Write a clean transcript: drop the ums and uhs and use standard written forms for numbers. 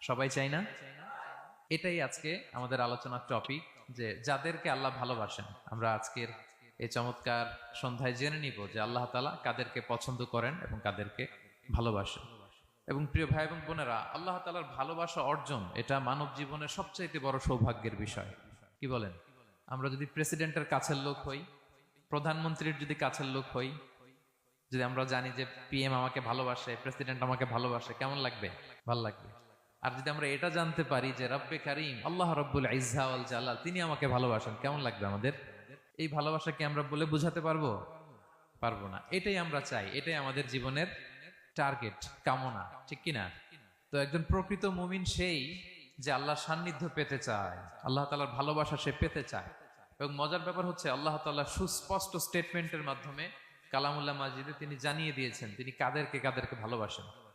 সবাই চাই না? এটাই আজকে আমাদের আলোচনার টপিক, যে যাদেরকে আল্লাহ ভালোবাসেন। আমরা আজকের এই চমৎকার সন্ধ্যায় জেনে নিব যে আল্লাহ তাআলা কাদেরকে পছন্দ করেন এবং কাদেরকে ভালোবাসেন। এবং প্রিয় ভাই এবং বোনেরা, আল্লাহ তাআলার ভালোবাসা অর্জন এটা মানব জীবনের সবচাইতে বড় সৌভাগ্যের বিষয়। কি বলেন? আমরা যদি প্রেসিডেন্টের কাছের লোক হই, প্রধানমন্ত্রীর যদি কাছের লোক হই, যদি আমরা জানি যে পিএম আমাকে ভালোবাসে, প্রেসিডেন্ট আমাকে ভালোবাসে, কেমন লাগবে? ভাল লাগবে। আর যদি আমরা এটা জানতে পারি যে রব্বে কারিম আল্লাহ রব্বুল ইজ্জা ওয়াল জালাল তিনি আমাকে ভালোবাসেন, কেমন লাগবে আমাদের? এই ভালোবাসা কি আমরা বলে বুঝাতে পারবো? পারবো না। এটাই আমরা চাই, এটাই আমাদের জীবনের টার্গেট, কামনা, ঠিক কিনা? তো একজন প্রকৃত মুমিন সেই যে আল্লাহর সান্নিধ্য পেতে চায়, আল্লাহ তাআলার ভালোবাসা সে পেতে চায়। এবং মজার ব্যাপার হচ্ছে আল্লাহ তাআলা সুস্পষ্ট স্টেটমেন্টের মাধ্যমে কালামুল্লাহ মাজিদে তিনি জানিয়ে দিয়েছেন তিনি কাদেরকে কাদেরকে ভালোবাসেন।